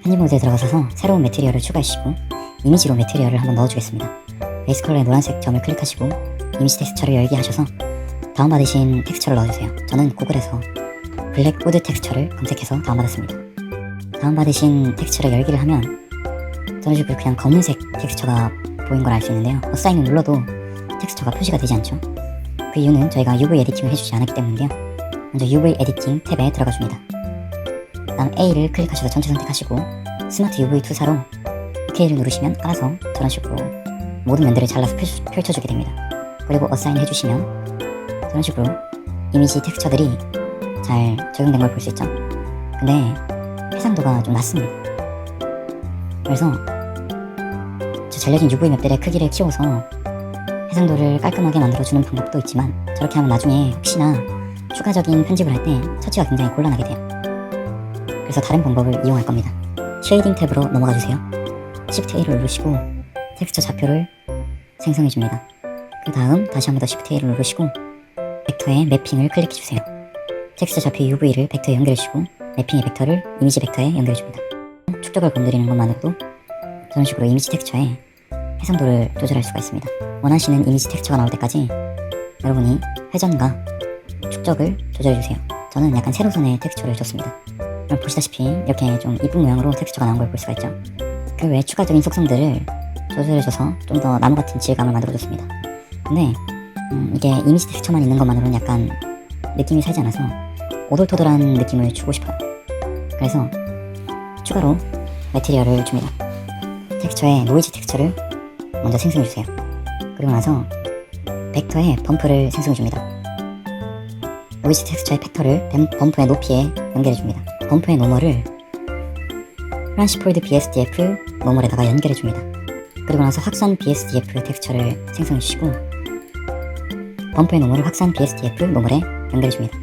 편집 모드에 들어가셔서 새로운 매트리얼을 추가해주시고 이미지로 매트리얼을 한번 넣어주겠습니다. 베이스 컬러의 노란색 점을 클릭하시고 이미지 텍스처를 열기 하셔서 다운받으신 텍스처를 넣어주세요. 저는 구글에서 블랙 우드 텍스처를 검색해서 다운받았습니다. 다운받으신 텍스처를 열기를 하면 저런 식으로 그냥 검은색 텍스처가 보인 걸 알 수 있는데요. 어사인을 눌러도 텍스처가 표시가 되지 않죠. 그 이유는 저희가 UV 에디팅을 해주지 않았기 때문인데요. 먼저 UV 에디팅 탭에 들어가 줍니다. 다음 A를 클릭하셔서 전체 선택하시고 스마트 UV 투사로 OK를 누르시면 알아서 저런 식으로 모든 면들을 잘라서 펼쳐주게 됩니다. 그리고 어사인 해주시면 저런 식으로 이미지 텍스처들이 잘 적용된 걸 볼 수 있죠. 근데 해상도가 좀 낮습니다. 그래서 저 잘려진 UV 맵들의 크기를 키워서 해상도를 깔끔하게 만들어주는 방법도 있지만 저렇게 하면 나중에 혹시나 추가적인 편집을 할 때 처치가 굉장히 곤란하게 돼요. 그래서 다른 방법을 이용할 겁니다. 쉐이딩 탭으로 넘어가 주세요. Shift A를 누르시고 텍스처 좌표를 생성해 줍니다. 그 다음 다시 한 번 더 Shift A를 누르시고 벡터의 매핑을 클릭해 주세요. 텍스처 좌표 UV를 벡터에 연결해 주시고 매핑의 벡터를 이미지 벡터에 연결해 줍니다. 축적을 건드리는 것만으로도 저런 식으로 이미지 텍스처에 해상도를 조절할 수가 있습니다. 원하시는 이미지 텍스처가 나올 때까지 여러분이 회전과 축적을 조절해 주세요. 저는 약간 세로선의 텍스처를 줬습니다. 보시다시피 이렇게 좀 이쁜 모양으로 텍스처가 나온 걸 볼 수가 있죠. 그 외에 추가적인 속성들을 조절해줘서 좀 더 나무같은 질감을 만들어줬습니다. 근데 이게 이미지 텍스처만 있는 것만으로는 약간 느낌이 살지 않아서 오돌토돌한 느낌을 주고 싶어요. 그래서 추가로 매트리얼을 줍니다. 텍스처에 노이즈 텍스처를 먼저 생성해주세요. 그리고 나서 벡터에 범프를 생성해줍니다. 노이즈 텍스처의 팩터를 범프의 높이에 연결해줍니다. 범프의 노멀을 트랜스폴드 BSDF 노멀에다가 연결해줍니다. 그리고 나서 확산 BSDF 텍스처를 생성해주시고 범프의 노멀을 확산 BSDF 노멀에 연결해줍니다.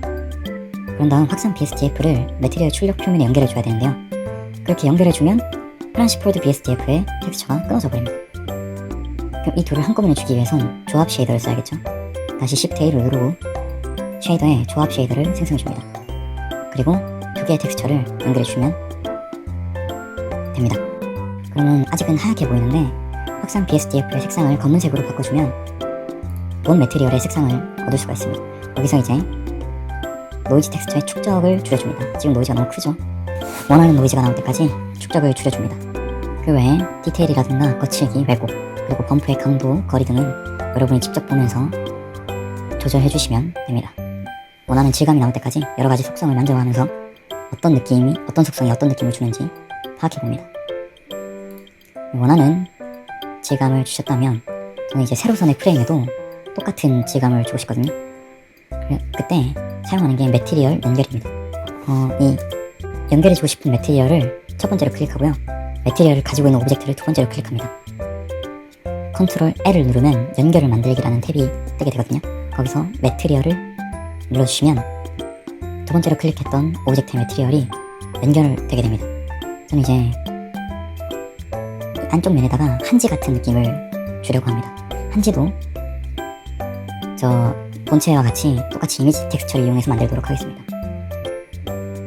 그런 다음 확산 BSDF를 매트리얼 출력 표면에 연결해줘야 되는데요. 그렇게 연결해주면 트랜스폴드 BSDF의 텍스처가 끊어져 버립니다. 그럼 이 둘을 한꺼번에 주기 위해선 조합 쉐이더를 써야겠죠. 다시 Shift A를 누르고 쉐이더에 조합 쉐이더를 생성해줍니다. 그리고 두 개의 텍스처를 연결해주면 됩니다. 그러면 아직은 하얗게 보이는데 확산 BSDF의 색상을 검은색으로 바꿔주면 본 매트리얼의 색상을 얻을 수가 있습니다. 여기서 이제 노이즈 텍스처의 축적을 줄여줍니다. 지금 노이즈가 너무 크죠? 원하는 노이즈가 나올 때까지 축적을 줄여줍니다. 그 외에 디테일이라든가 거칠기, 왜곡, 그리고 범프의 강도, 거리 등은 여러분이 직접 보면서 조절해주시면 됩니다. 원하는 질감이 나올 때까지 여러가지 속성을 만져가면서 어떤 느낌이, 어떤 속성이 어떤 느낌을 주는지 파악해봅니다. 원하는 질감을 주셨다면 저는 이제 세로선의 프레임에도 똑같은 질감을 주고 싶거든요. 그때 사용하는 게 매트리얼 연결입니다. 이 연결해주고 싶은 매트리얼을 첫 번째로 클릭하고요. 매트리얼을 가지고 있는 오브젝트를 두 번째로 클릭합니다. 컨트롤 L을 누르면 연결을 만들기라는 탭이 뜨게 되거든요. 거기서 매트리얼을 눌러주시면 두 번째로 클릭했던 오브젝트의 매트리얼이 연결되게 됩니다. 저는 이제 안쪽 면에다가 한지 같은 느낌을 주려고 합니다. 한지도 저 본체와 같이 똑같이 이미지 텍스처를 이용해서 만들도록 하겠습니다.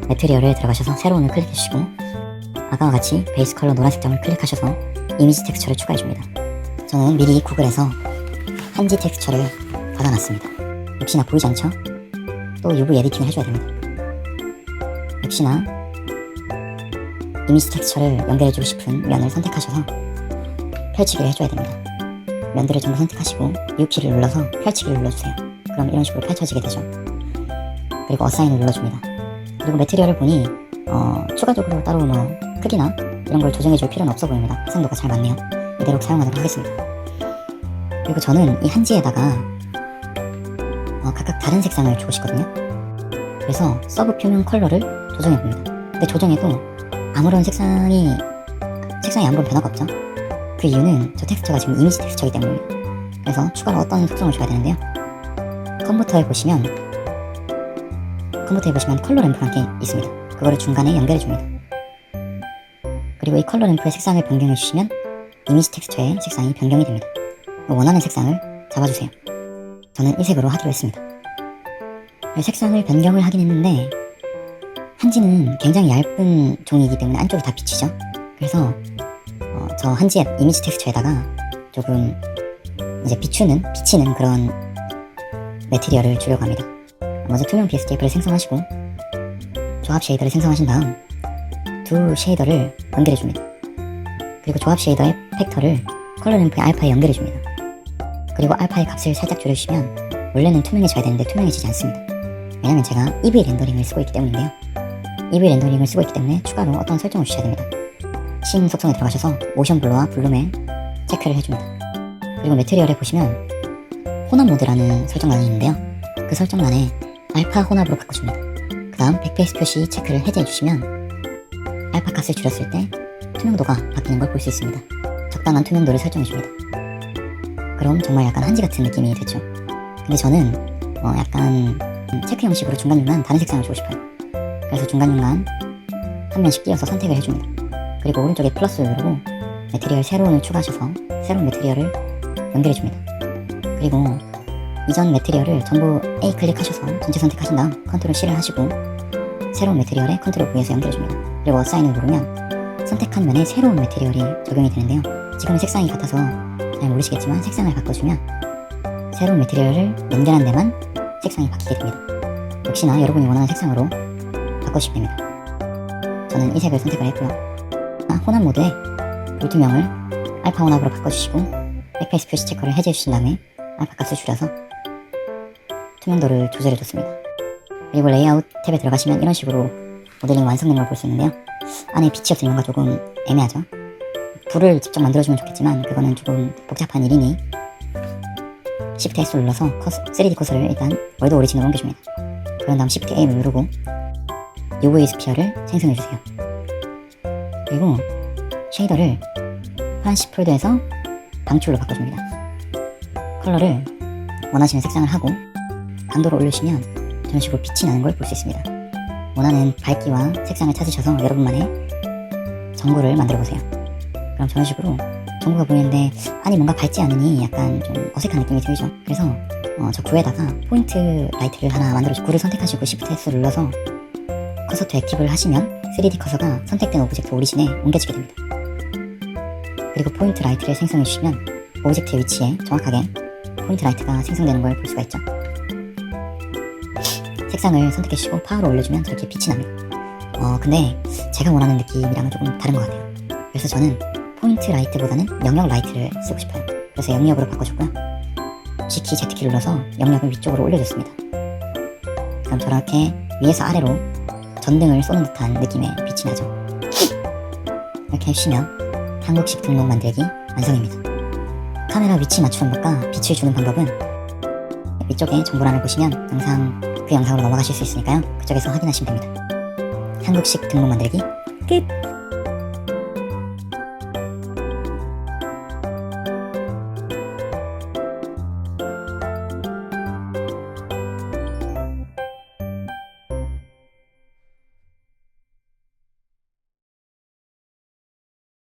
매트리얼에 들어가셔서 새로운을 클릭해주시고 아까와 같이 베이스 컬러 노란색 점을 클릭하셔서 이미지 텍스처를 추가해줍니다. 저는 미리 구글에서 한지 텍스처를 받아놨습니다. 역시나 보이지 않죠? 또 UV 에디팅을 해줘야 됩니다. 역시나 이미지 텍스처를 연결해주고 싶은 면을 선택하셔서 펼치기를 해줘야 됩니다. 면들을 전부 선택하시고 U키를 눌러서 펼치기를 눌러주세요. 그럼 이런 식으로 펼쳐지게 되죠. 그리고 어사인을 눌러줍니다. 그리고 매트리얼을 보니 추가적으로 따로 뭐 크기나 이런 걸 조정해줄 필요는 없어 보입니다. 해상도가 잘 맞네요. 이대로 사용하도록 하겠습니다. 그리고 저는 이 한지에다가 각각 다른 색상을 주고 싶거든요. 그래서 서브 표면 컬러를 조정해봅니다. 근데 조정해도 아무런 색상이 아무런 변화가 없죠. 그 이유는 저 텍스처가 지금 이미지 텍스처이기 때문입니다. 그래서 추가로 어떤 속성을 줘야 되는데요. 컨버터에 보시면 컬러 램프라는 게 있습니다. 그거를 중간에 연결해줍니다. 그리고 이 컬러 램프의 색상을 변경해주시면 이미지 텍스처의 색상이 변경이 됩니다. 원하는 색상을 잡아주세요. 저는 이 색으로 하기로 했습니다. 색상을 변경을 하긴 했는데 한지는 굉장히 얇은 종이기 때문에 안쪽이 다 비치죠. 그래서 저 한지 앱 이미지 텍스처에다가 조금 이제 비치는 그런 매트리얼을 주려고 합니다. 먼저 투명 BSDF를 생성하시고 조합 쉐이더를 생성하신 다음 두 쉐이더를 연결해줍니다. 그리고 조합 쉐이더의 팩터를 컬러 램프의 알파에 연결해줍니다. 그리고 알파의 값을 살짝 줄여주시면 원래는 투명해져야 되는데 투명해지지 않습니다. 왜냐면 제가 EV 렌더링을 쓰고 있기 때문인데요. EV 렌더링을 쓰고 있기 때문에 추가로 어떤 설정을 주셔야 됩니다. 씬 속성에 들어가셔서 모션 블러와 블룸에 체크를 해줍니다. 그리고 매트리얼에 보시면 혼합 모드라는 설정란이 있는데요. 그 설정란에 알파 혼합으로 바꿔줍니다. 그 다음 백페이스 표시 체크를 해제해주시면 알파 값을 줄였을 때 투명도가 바뀌는 걸 볼 수 있습니다. 적당한 투명도를 설정해줍니다. 그럼 정말 약간 한지 같은 느낌이 됐죠. 근데 저는 약간 체크 형식으로 중간중간 다른 색상을 주고 싶어요. 그래서 중간중간 한 면씩 띄어서 선택을 해줍니다. 그리고 오른쪽에 플러스를 누르고 매트리얼 새로운을 추가하셔서 새로운 매트리얼을 연결해줍니다. 그리고 이전 매트리얼을 전부 A 클릭하셔서 전체 선택하신 다음 컨트롤 C를 하시고 새로운 매트리얼에 컨트롤 V에서 연결해줍니다. 그리고 어사인을 누르면 선택한 면에 새로운 매트리얼이 적용이 되는데요. 지금은 색상이 같아서 잘 모르시겠지만 색상을 바꿔주면 새로운 매트리얼을 연결한 데만 색상이 바뀌게 됩니다. 역시나 여러분이 원하는 색상으로 바꿔주시면 됩니다. 저는 이 색을 선택을 했고요. 혼합 모드에 불투명을 알파 혼합으로 바꿔주시고 백페이스 표시 체커를 해제해주신 다음에 알파 값을 줄여서 투명도를 조절해줬습니다. 그리고 레이아웃 탭에 들어가시면 이런 식으로 모델링 완성된 걸 볼 수 있는데요. 안에 빛이 없으면 뭔가 조금 애매하죠. 불을 직접 만들어주면 좋겠지만 그거는 조금 복잡한 일이니 Shift S를 눌러서 3D 커서를 일단 월드 오리진으로 옮겨줍니다. 그런 다음 Shift A를 누르고 UV 스피어를 생성해주세요. 그리고 쉐이더를 프란시 폴더에서 방출로 바꿔줍니다. 컬러를 원하시는 색상을 하고 강도를 올려주시면 이런 식으로 빛이 나는 걸 볼 수 있습니다. 원하는 밝기와 색상을 찾으셔서 여러분만의 전구를 만들어보세요. 그럼 저런 식으로 전구가 보이는데 안이 뭔가 밝지 않으니 약간 좀 어색한 느낌이 들죠. 그래서 저 구에다가 포인트 라이트를 하나 만들어주고 구를 선택하시고 Shift S 눌러서 커서 투 액티브를 하시면 3D 커서가 선택된 오브젝트 오리진에 옮겨지게 됩니다. 그리고 포인트 라이트를 생성해 주시면 오브젝트의 위치에 정확하게 포인트 라이트가 생성되는 걸 볼 수가 있죠. 색상을 선택해 주시고 파워를 올려주면 저렇게 빛이 납니다. 근데 제가 원하는 느낌이랑은 조금 다른 것 같아요. 그래서 저는 포인트 라이트보다는 영역 라이트를 쓰고 싶어요. 그래서 영역으로 바꿔줬고요. G키, Z키를 눌러서 영역을 위쪽으로 올려줬습니다. 그럼 저렇게 위에서 아래로 전등을 쏘는 듯한 느낌의 빛이 나죠. 이렇게 해주시면 한국식 등록 만들기 완성입니다. 카메라 위치 맞추는 것과 빛을 주는 방법은 위쪽에 정보란을 보시면 영상 그 영상으로 넘어가실 수 있으니까요. 그쪽에서 확인하시면 됩니다. 한국식 등록 만들기 끝!